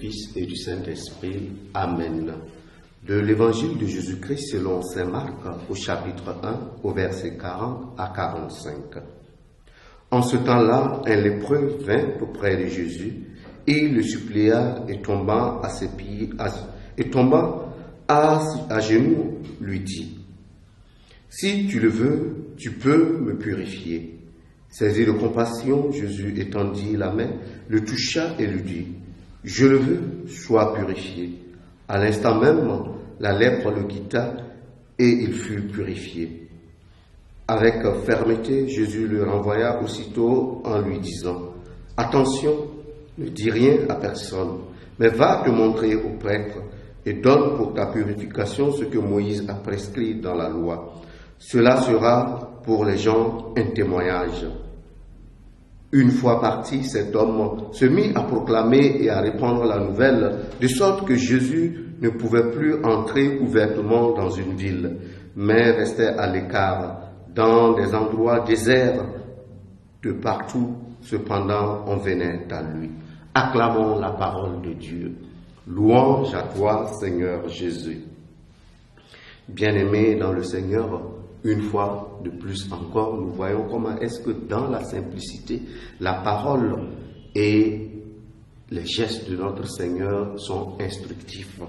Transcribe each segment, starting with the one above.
Fils et du Saint-Esprit. Amen. De l'Évangile de Jésus-Christ selon saint Marc, au chapitre 1, au verset 40 à 45. En ce temps-là, un lépreux vint auprès de Jésus et le supplia et tombant à ses pieds, à genoux, lui dit: Si tu le veux, tu peux me purifier. Saisi de compassion, Jésus étendit la main, le toucha et lui dit: Je le veux, sois purifié. À l'instant même, la lèpre le quitta et il fut purifié. Avec fermeté, Jésus le renvoya aussitôt en lui disant: Attention, ne dis rien à personne, mais va te montrer au prêtre et donne pour ta purification ce que Moïse a prescrit dans la loi. Cela sera pour les gens un témoignage. Une fois parti, cet homme se mit à proclamer et à répandre la nouvelle, de sorte que Jésus ne pouvait plus entrer ouvertement dans une ville, mais restait à l'écart, dans des endroits déserts. De partout, cependant, on venait à lui. Acclamons la parole de Dieu. Louange à toi, Seigneur Jésus. Bien-aimés dans le Seigneur, une fois de plus encore, nous voyons comment est-ce que dans la simplicité, la parole et les gestes de notre Seigneur sont instructifs.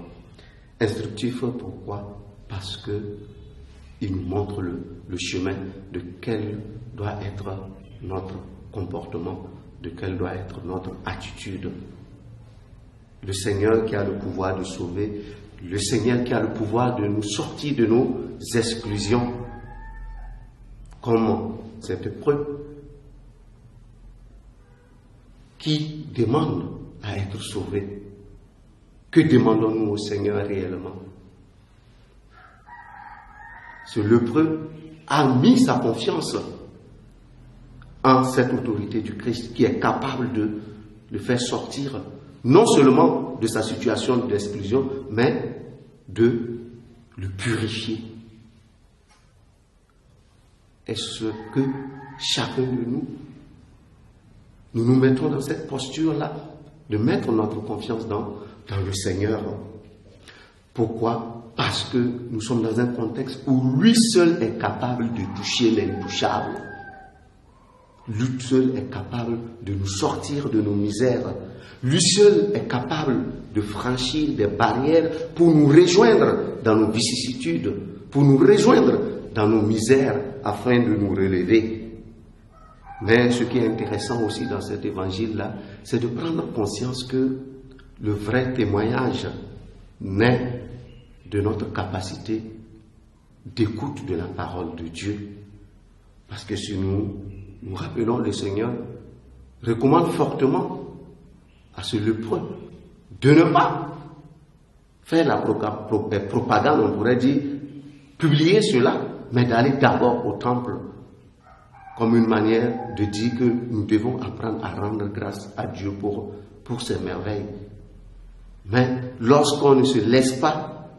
Instructifs pourquoi? Parce qu'il nous montre le chemin de quel doit être notre comportement, de quelle doit être notre attitude. Le Seigneur qui a le pouvoir de sauver, le Seigneur qui a le pouvoir de nous sortir de nos exclusions, comme cette épreuve qui demande à être sauvé. Que demandons-nous au Seigneur réellement? Ce lépreux a mis sa confiance en cette autorité du Christ qui est capable de le faire sortir non seulement de sa situation d'exclusion, mais de le purifier. Est-ce que chacun de nous mettons dans cette posture-là, de mettre notre confiance dans le Seigneur? Pourquoi? Parce que nous sommes dans un contexte où lui seul est capable de toucher l'intouchable. Lui seul est capable de nous sortir de nos misères. Lui seul est capable de franchir des barrières pour nous rejoindre dans nos vicissitudes, pour nous rejoindre dans nos misères afin de nous relever. Mais ce qui est intéressant aussi dans cet évangile-là, c'est de prendre conscience que le vrai témoignage naît de notre capacité d'écoute de la parole de Dieu. Parce que si nous rappelons, le Seigneur recommande fortement à ce lépreux de ne pas faire la propagande, on pourrait dire, publier cela, mais d'aller d'abord au temple, comme une manière de dire que nous devons apprendre à rendre grâce à Dieu pour ses merveilles. Mais lorsqu'on ne se laisse pas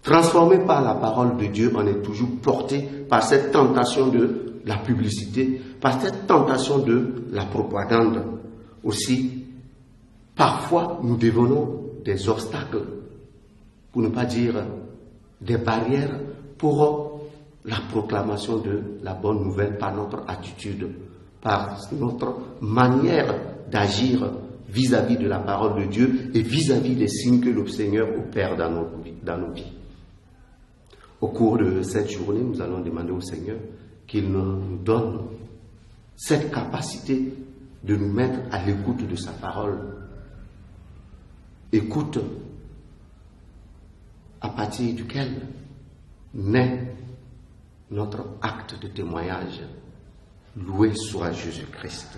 transformer par la parole de Dieu, on est toujours porté par cette tentation de la publicité, par cette tentation de la propagande. Aussi, parfois, nous devenons des obstacles, pour ne pas dire des barrières, pour la proclamation de la bonne nouvelle par notre attitude, par notre manière d'agir vis-à-vis de la parole de Dieu et vis-à-vis des signes que le Seigneur opère dans nos vies. Au cours de cette journée, nous allons demander au Seigneur qu'il nous donne cette capacité de nous mettre à l'écoute de sa parole. Écoute à partir duquel naît notre acte de témoignage. Loué soit Jésus-Christ.